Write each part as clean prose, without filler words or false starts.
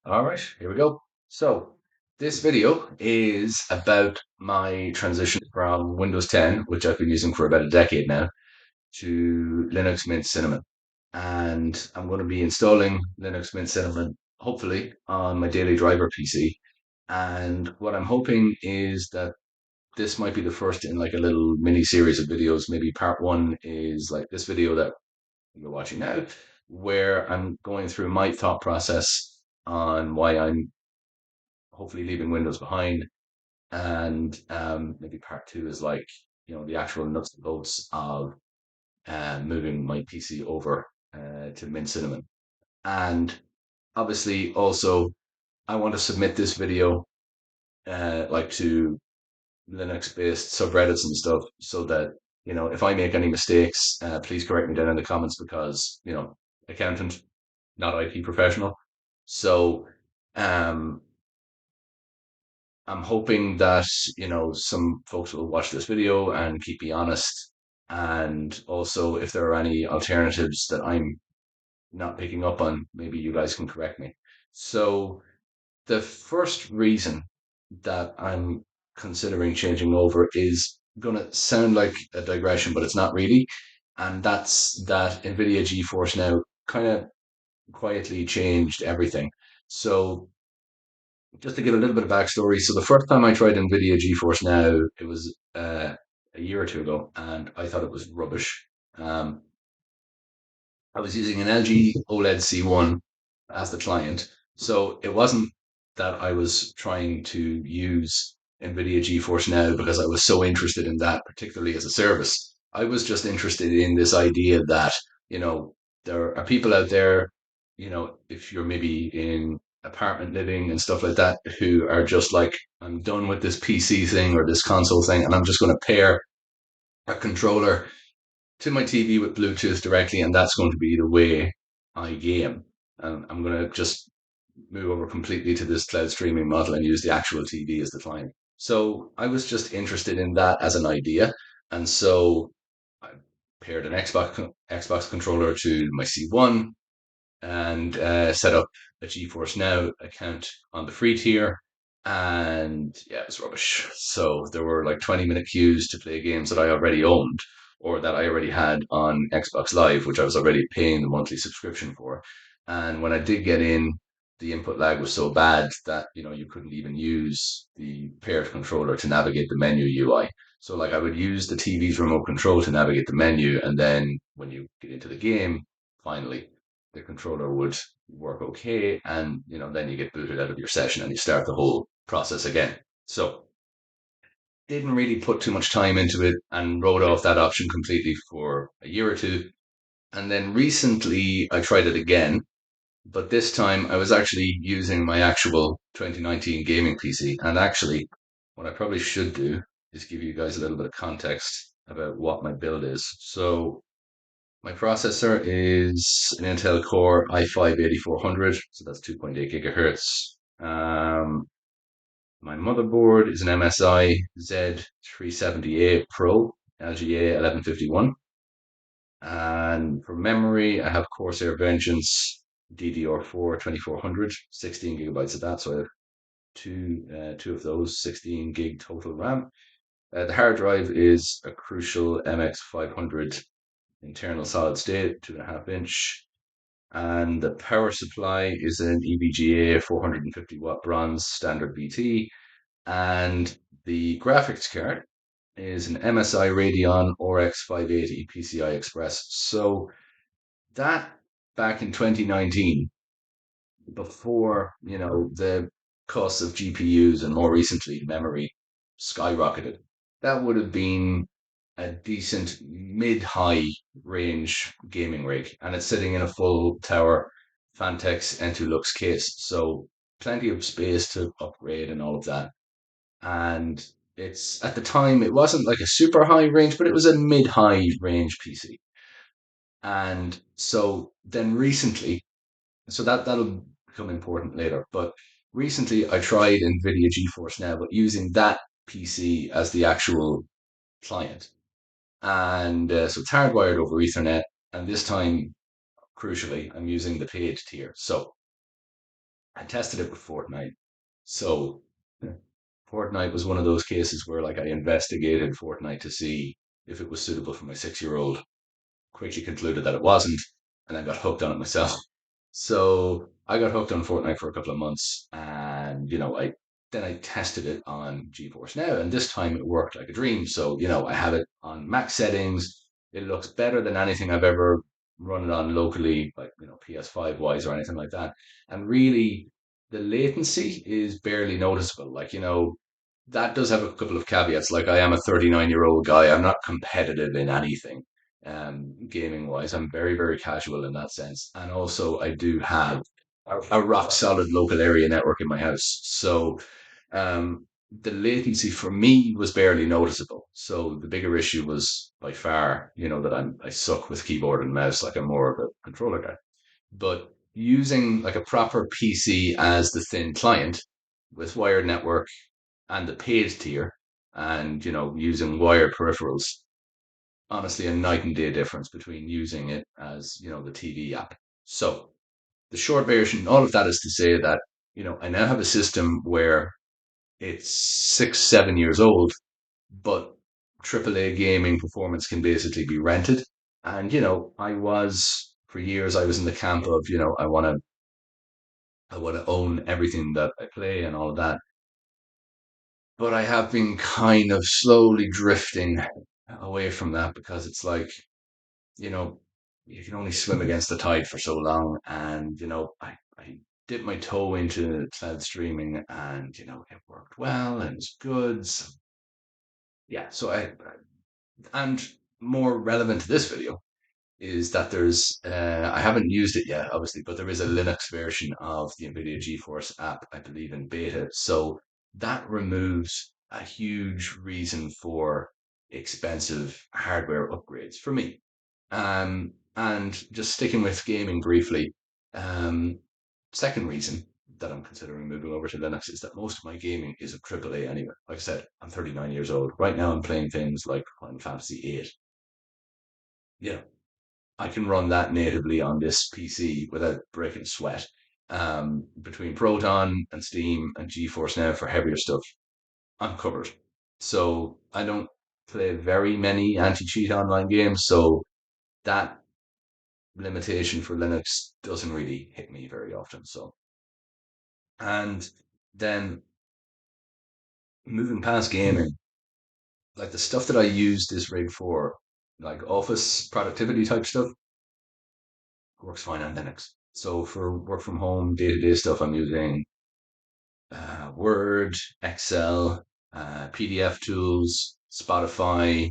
All right, here we go. So, this video is about my transition from Windows 10, which I've been using for about a decade now, to Linux Mint Cinnamon. And I'm going to be installing Linux Mint Cinnamon, hopefully, on my daily driver PC. And what I'm hoping is that this might be the first in like a little mini series of videos. Maybe part one is like this video that you're watching now, where I'm going through my thought process on why I'm hopefully leaving Windows behind. And maybe part two is like, the actual nuts and bolts of moving my PC over to Mint Cinnamon. And obviously, also, I want to submit this video like to Linux based subreddits and stuff so that, if I make any mistakes, please correct me down in the comments because, accountant, not IT professional. So, um, I'm hoping that, some folks will watch this video and keep me honest. And also, if there are any alternatives that I'm not picking up on, maybe you guys can correct me. So, the first reason that I'm considering changing over is going to sound like a digression, but it's not really. And that's that Nvidia GeForce Now kind of quietly changed everything. So, just to give a little bit of backstory, so the first time I tried NVIDIA GeForce Now, it was a year or two ago, and I thought it was rubbish. Um, I was using an LG OLED C1 as the client, so it wasn't that I was trying to use NVIDIA GeForce Now because I was so interested in that, particularly as a service. I was just interested in this idea that, you know, there are people out there, if you're maybe in apartment living and stuff like that, who are just like, I'm done with this PC thing or this console thing, and I'm just going to pair a controller to my TV with Bluetooth directly, and that's going to be the way I game. And I'm going to just move over completely to this cloud streaming model and use the actual TV as the client. So I was just interested in that as an idea, and so I paired an Xbox controller to my C1 and set up a GeForce Now account on the free tier. And yeah, it was rubbish. So there were like 20-minute queues to play games that I already owned or that I already had on Xbox Live, which I was already paying the monthly subscription for. And when I did get in, the input lag was so bad that you couldn't even use the paired controller to navigate the menu UI. So like I would use the TV's remote control to navigate the menu, and then when you get into the game, finally the controller would work okay, and then you get booted out of your session and you start the whole process again. So didn't really put too much time into it and wrote off that option completely for a year or two. And then recently I tried it again, but this time I was actually using my actual 2019 gaming PC. And actually, what I probably should do is give you guys a little bit of context about what my build is. So my processor is an Intel Core i5-8400, so that's 2.8 gigahertz. My motherboard is an MSI Z370A Pro LGA 1151. And for memory, I have Corsair Vengeance DDR4 2400, 16 gigabytes of that. So I have two of those, 16 gig total RAM. The hard drive is a Crucial MX500 internal solid state, 2.5 inch. And the power supply is an EVGA 450 watt bronze standard BT. And the graphics card is an MSI Radeon RX 580 PCI Express. So that back in 2019, before the cost of GPUs and more recently memory skyrocketed, that would have been a decent mid-high range gaming rig, and it's sitting in a full tower Fantex Entulux case, so plenty of space to upgrade and all of that. And it's at the time it wasn't like a super high range, but it was a mid-high range PC. And so then recently, so that'll become important later. But recently, I tried NVIDIA GeForce Now, but using that PC as the actual client, and so it's hardwired over Ethernet. And this time, crucially, I'm using the paid tier. So I tested it with Fortnite. So Fortnite was one of those cases where like I investigated Fortnite to see if it was suitable for my 6 year old, quickly concluded that it wasn't, and then got hooked on it myself. So I got hooked on Fortnite for a couple of months, and I tested it on GeForce Now, and this time it worked like a dream. So I have it on max settings. It looks better than anything I've ever run it on locally, like PS5 wise or anything like that. And really, the latency is barely noticeable. Like that does have a couple of caveats. Like I am a 39-year-old guy. I'm not competitive in anything gaming wise. I'm very, very casual in that sense. And also, I do have a rock solid local area network in my house. So, um, the latency for me was barely noticeable. So the bigger issue was by far, that I suck with keyboard and mouse, like I'm more of a controller guy. But using like a proper PC as the thin client with wired network and the paid tier, and using wired peripherals, honestly a night and day difference between using it as the TV app. So the short version, all of that is to say that I now have a system where it's 6, 7 years old, but AAA gaming performance can basically be rented. And I was for years I was in the camp of I want to own everything that I play and all of that. But I have been kind of slowly drifting away from that because it's like you know, you can only swim against the tide for so long. And, I dipped my toe into cloud streaming and, it worked well and it's good. So, yeah. And more relevant to this video is that I haven't used it yet, obviously, but there is a Linux version of the Nvidia GeForce app, I believe, in beta. So that removes a huge reason for expensive hardware upgrades for me. And just sticking with gaming briefly, um, second reason that I'm considering moving over to Linux is that most of my gaming is a AAA anyway. Like I said, I'm 39 years old. Right now, I'm playing things like Final Fantasy 8. Yeah, I can run that natively on this PC without breaking a sweat. Between Proton and Steam and GeForce Now for heavier stuff, I'm covered. So I don't play very many anti-cheat online games, so that limitation for Linux doesn't really hit me very often. So, and then moving past gaming, like the stuff that I use this rig for, like office productivity type stuff, works fine on Linux. So for work from home, day to day stuff, I'm using Word, Excel, PDF tools, Spotify,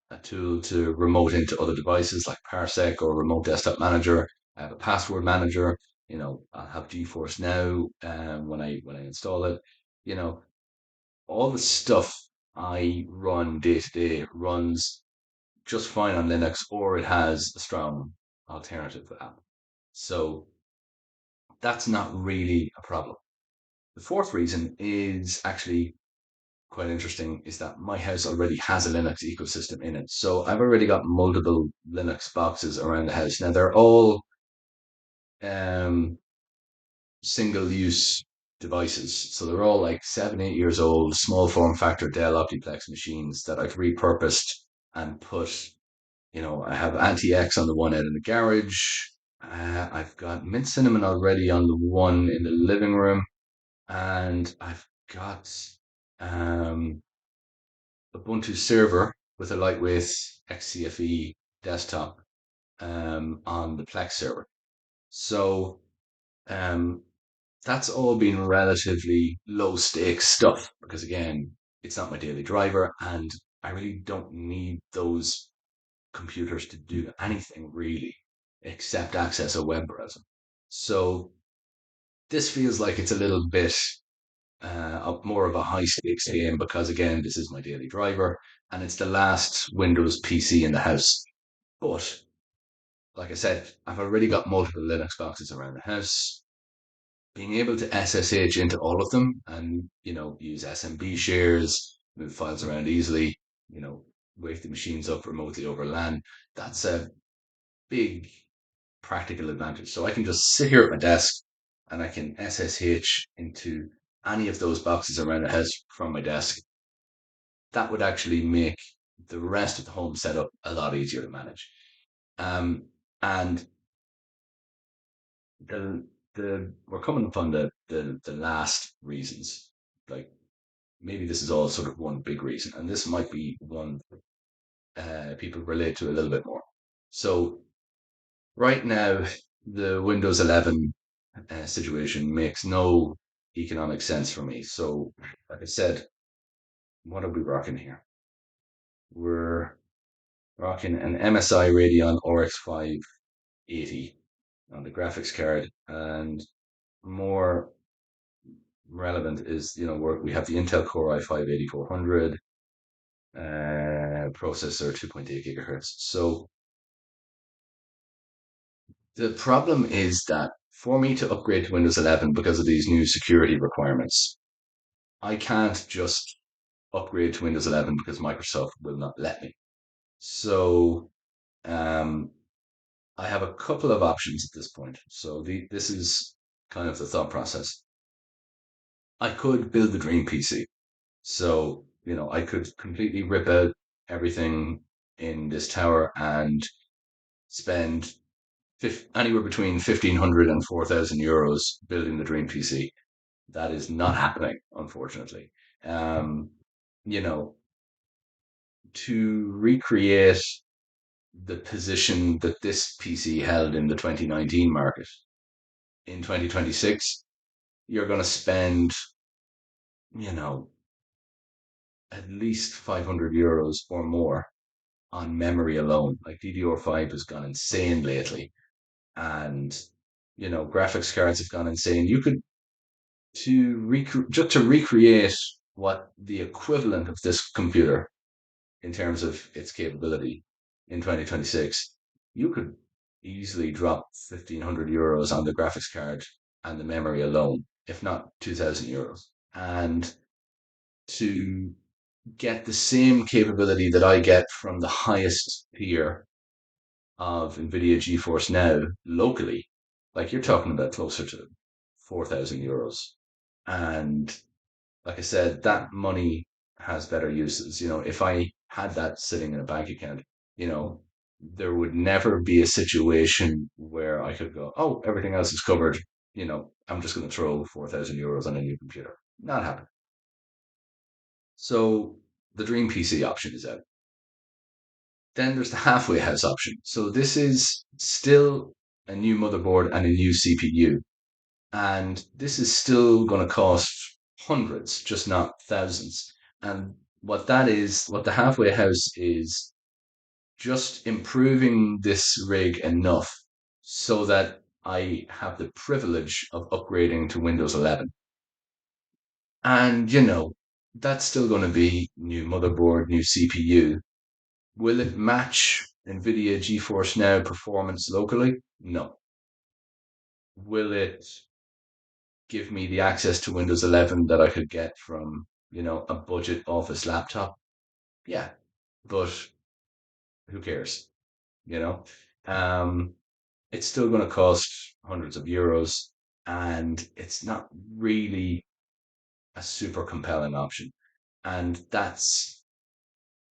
a tool to remote into other devices like Parsec or Remote Desktop Manager. I have a password manager. I'll have GeForce Now when I install it. You know, all the stuff I run day to day runs just fine on Linux, or it has a strong alternative app. So that's not really a problem. The fourth reason is actually quite interesting is that my house already has a Linux ecosystem in it. So I've already got multiple Linux boxes around the house. Now they're all um, single use devices. So they're all like 7, 8 years old, small form factor Dell Optiplex machines that I've repurposed and put, I have Anti-X on the one end in the garage. I've got Mint Cinnamon already on the one in the living room. And I've got um, Ubuntu server with a lightweight XCFE desktop on the Plex server. So um, that's all been relatively low stakes stuff because again, it's not my daily driver, and I really don't need those computers to do anything really except access a web browser. So this feels like it's a little bit more of a high stakes game because again, this is my daily driver and it's the last Windows PC in the house. But like I said, I've already got multiple Linux boxes around the house. Being able to SSH into all of them and use SMB shares, move files around easily, you know, wake the machines up remotely over LAN, that's a big practical advantage. So I can just sit here at my desk, and I can SSH into any of those boxes around the house from my desk, that would actually make the rest of the home setup a lot easier to manage. Um, and the we're coming upon the last reasons. Like maybe this is all sort of one big reason, and this might be one people relate to a little bit more. So right now, the Windows 11 situation makes no economic sense for me. So, like I said, what are we rocking here? We're rocking an MSI Radeon RX 580 on the graphics card, and more relevant is we have the Intel Core i5 8400 processor, 2.8 gigahertz. So the problem is that for me to upgrade to Windows 11 because of these new security requirements, I can't just upgrade to Windows 11 because Microsoft will not let me. So um, I have a couple of options at this point. So this is kind of the thought process. I could build the dream PC. So, I could completely rip out everything in this tower and spend anywhere between 1,500 and 4,000 euros building the dream PC. That is not happening, unfortunately. Um, you know, to recreate the position that this PC held in the 2019 market in 2026, you're going to spend, you know, at least 500 euros or more on memory alone. Like DDR5 has gone insane lately, and graphics cards have gone insane. You could just to recreate what the equivalent of this computer in terms of its capability in 2026, you could easily drop 1,500 euros on the graphics card and the memory alone, if not 2,000 euros. And to get the same capability that I get from the highest tier of Nvidia Geforce Now locally, like you're talking about closer to 4,000 euros. And like I said, that money has better uses. If I had that sitting in a bank account, you know, there would never be a situation where I could go, oh, everything else is covered. I'm just going to throw 4,000 euros on a new computer. Not happen. So the Dream PC option is out. Then there's the halfway house option. So this is still a new motherboard and a new CPU. And this is still going to cost hundreds, just not thousands. And what the halfway house is just improving this rig enough so that I have the privilege of upgrading to Windows 11. And, that's still going to be new motherboard, new CPU. Will it match NVIDIA GeForce Now performance locally? No. Will it give me the access to Windows 11 that I could get from, a budget office laptop? Yeah, but who cares? You know, um, it's still going to cost hundreds of euros, and it's not really a super compelling option. And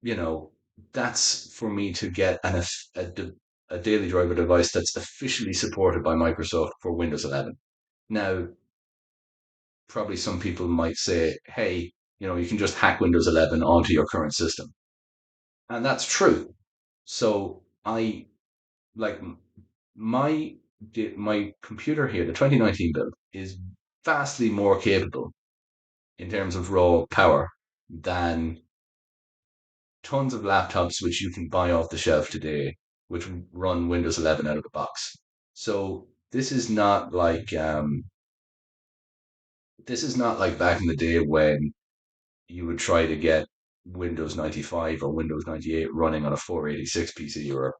you know, that's for me to get a daily driver device that's officially supported by Microsoft for Windows 11. Now, probably some people might say, hey, you can just hack Windows 11 onto your current system. And that's true. So I like my my computer here, the 2019 build, is vastly more capable in terms of raw power than tons of laptops which you can buy off the shelf today, which run Windows 11 out of the box. So this is not like back in the day when you would try to get Windows 95 or Windows 98 running on a 486 PC or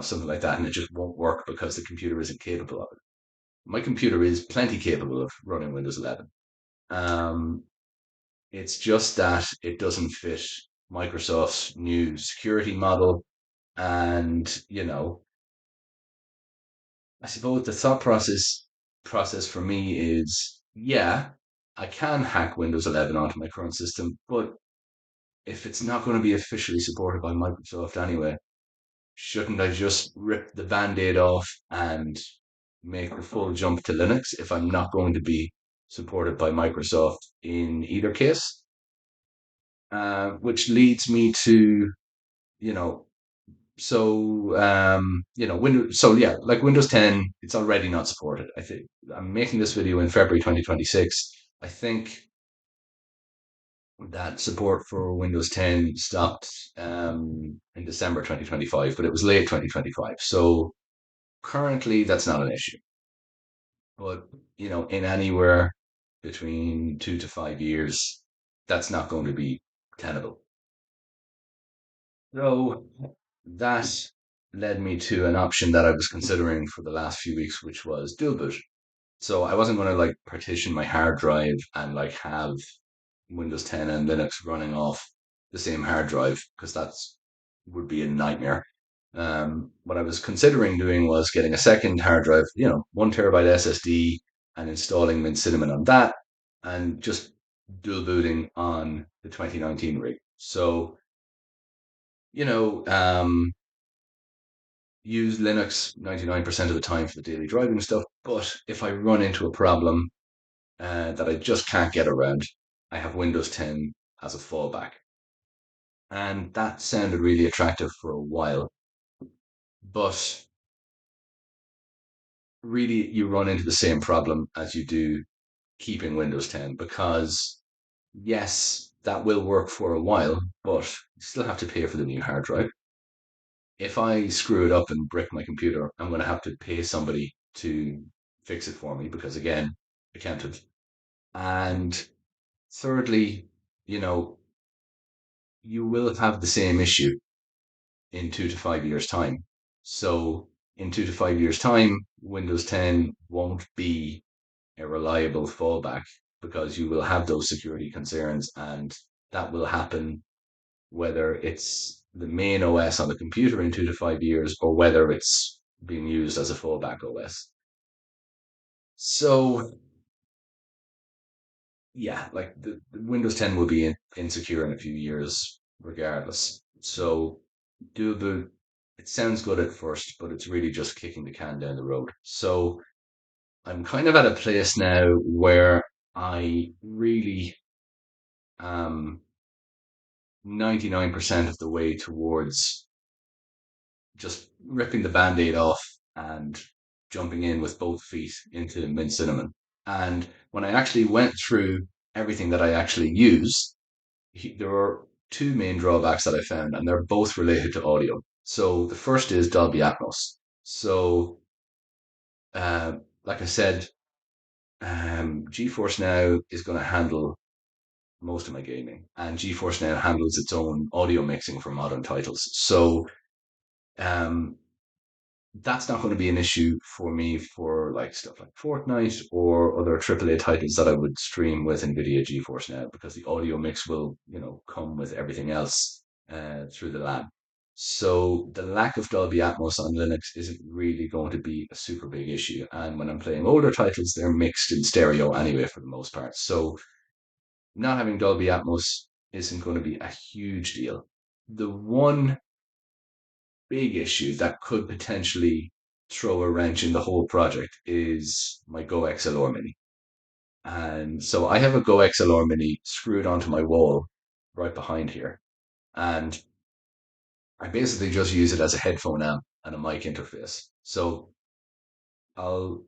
something like that, and it just won't work because the computer isn't capable of it. My computer is plenty capable of running Windows 11. Um, it's just that it doesn't fit Microsoft's new security model, and I suppose the thought process. process for me is, yeah, I can hack Windows 11 onto my current system, but if it's not going to be officially supported by Microsoft anyway, shouldn't I just rip the band-aid off and make the full jump to Linux if I'm not going to be supported by Microsoft in either case? Which leads me to, you know, Windows. So yeah, like Windows 10, it's already not supported. I think I'm making this video in February 2026. I think that support for Windows 10 stopped in December 2025, but it was late 2025. So currently, that's not an issue. But in anywhere between 2 to 5 years, that's not going to be tenable. So that led me to an option that I was considering for the last few weeks, which was dual boot. So I wasn't going to like partition my hard drive and like have Windows 10 and Linux running off the same hard drive because that's would be a nightmare. What I was considering doing was getting a second hard drive, 1 terabyte SSD, and installing Mint Cinnamon on that, and just dual booting on the 2019 rig. So, you know, um, use Linux 99% of the time for the daily driving stuff. But if I run into a problem that I just can't get around, I have Windows 10 as a fallback. And that sounded really attractive for a while. But really, you run into the same problem as you do keeping Windows 10 because, yes, that will work for a while, but you still have to pay for the new hard drive. If I screw it up and brick my computer, I'm going to have to pay somebody to fix it for me because, again, accountant. And thirdly, you know, you will have the same issue in 2 to 5 years' time. So, in 2 to 5 years' time, Windows 10 won't be a reliable fallback because you will have those security concerns, and that will happen whether it's the main OS on the computer in 2 to 5 years or whether it's being used as a fallback OS. So, yeah, like the Windows 10 will be insecure in a few years regardless. So, dual boot, it sounds good at first, but it's really just kicking the can down the road. So, I'm kind of at a place now where I really am 99% of the way towards just ripping the band-aid off and jumping in with both feet into mint cinnamon. And when I actually went through everything that I actually use, there are two main drawbacks that I found, and they're both related to audio. So the first is Dolby Atmos. So, uh, like I said, GeForce Now is going to handle most of my gaming, and GeForce Now handles its own audio mixing for modern titles. So, um, that's not going to be an issue for me for like stuff like Fortnite or other AAA titles that I would stream with Nvidia GeForce Now because the audio mix will, come with everything else through the LAN. So the lack of Dolby Atmos on Linux isn't really going to be a super big issue. And when I'm playing older titles, they're mixed in stereo anyway for the most part. So not having Dolby Atmos isn't going to be a huge deal. The one big issue that could potentially throw a wrench in the whole project is my GoXLR Mini. And so I have a GoXLR Mini screwed onto my wall right behind here. And I basically just use it as a headphone amp and a mic interface. So I'll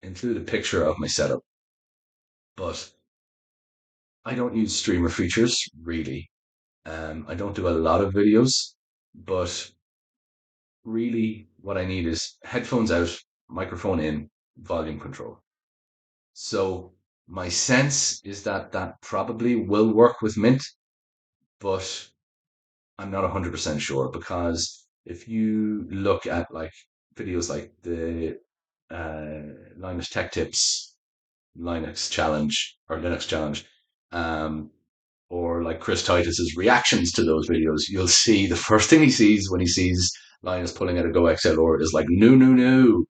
include a picture of my setup, but I don't use streamer features really. I don't do a lot of videos, but really what I need is headphones out, microphone in, volume control. So my sense is that that probably will work with Mint, but I'm not 100% sure because if you look at like videos like the Linus Tech Tips Linux Challenge or Linux Challenge, um, or like Chris Titus's reactions to those videos, you'll see the first thing he sees when he sees Linus pulling out a Go XLR is like, no, no, no,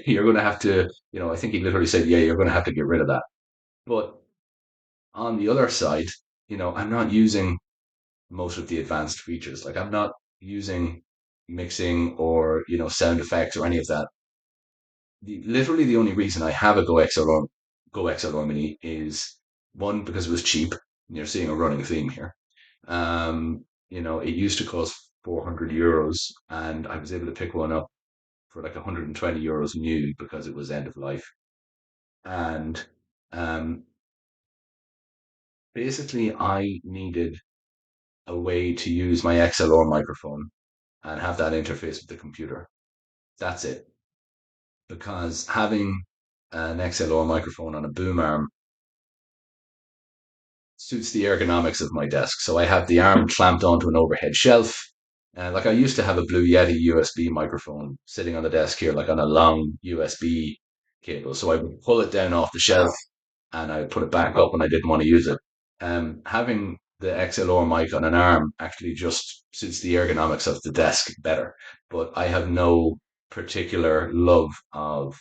you're going to have to, I think he literally said, yeah, you're going to have to get rid of that. But on the other side, I'm not using most of the advanced features. Like I'm not using mixing or, sound effects or any of that. Literally the only reason I have a Go XLR Mini is one, because it was cheap. You're seeing a running theme here. It used to cost 400 euros, and I was able to pick one up for like 120 euros new because it was end of life. And um, basically, I needed a way to use my XLR microphone and have that interface with the computer. That's it. Because having an XLR microphone on a boom arm suits the ergonomics of my desk. So I have the arm clamped onto an overhead shelf. Like I used to have a Blue Yeti USB microphone sitting on the desk here, like on a long USB cable. So I would pull it down off the shelf and I would put it back up when I didn't want to use it. Having the XLR mic on an arm actually just suits the ergonomics of the desk better. But I have no particular love of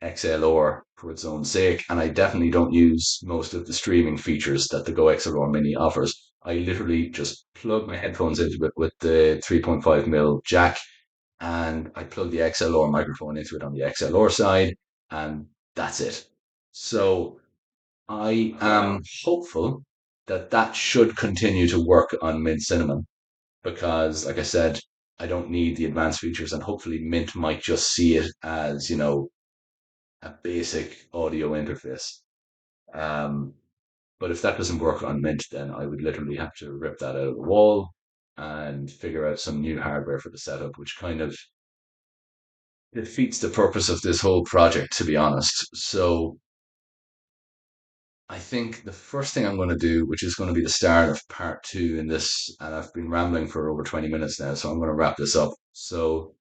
XLR for its own sake, and I definitely don't use most of the streaming features that the Go XLR Mini offers. I literally just plug my headphones into it with the 3.5 mm jack, and I plug the XLR microphone into it on the XLR side, and that's it. So I am hopeful that that should continue to work on Mint Cinnamon because, like I said, I don't need the advanced features, and hopefully Mint might just see it as, a basic audio interface. Um, but if that doesn't work on Mint, then I would literally have to rip that out of the wall and figure out some new hardware for the setup, which kind of defeats the purpose of this whole project, to be honest. So I think the first thing I'm going to do, which is going to be the start of part two in this, and I've been rambling for over 20 minutes now, so I'm going to wrap this up. So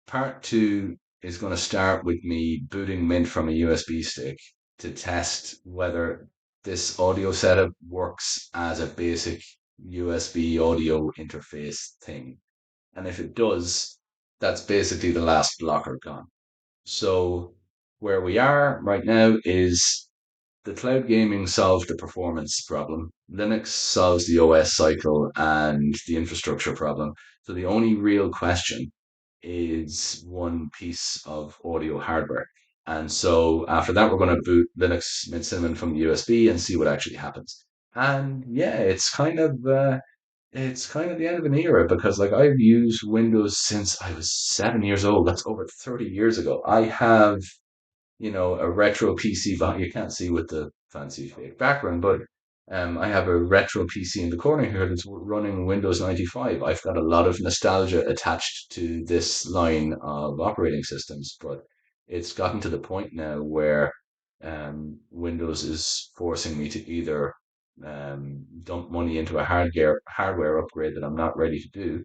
part two is going to start with me booting Mint from a USB stick to test whether this audio setup works as a basic USB audio interface thing. And if it does, that's basically the last blocker gone. So where we are right now is the cloud gaming solved the performance problem. Linux solves the OS cycle and the infrastructure problem. So the only real question is one piece of audio hardware. And so after that, we're going to boot Linux Mint Cinnamon from the USB and see what actually happens. And yeah, it's kind of the end of an era because like I've used Windows since I was 7 years old. That's over 30 years ago. I have a retro PC. You can't see with the fancy fake background, but I have a retro PC in the corner here that's running Windows 95. I've got a lot of nostalgia attached to this line of operating systems, but it's gotten to the point now where Windows is forcing me to either dump money into a hardware upgrade that I'm not ready to do,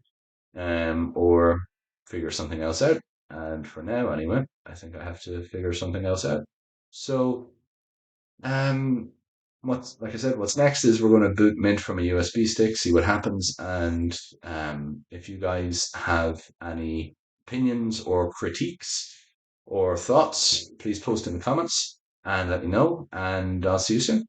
or figure something else out. And for now, anyway, I think I have to figure something else out. So, um, what's like I said, what's next is we're going to boot Mint from a USB stick, see what happens, and if you guys have any opinions or critiques or thoughts, please post in the comments and let me know. And I'll see you soon.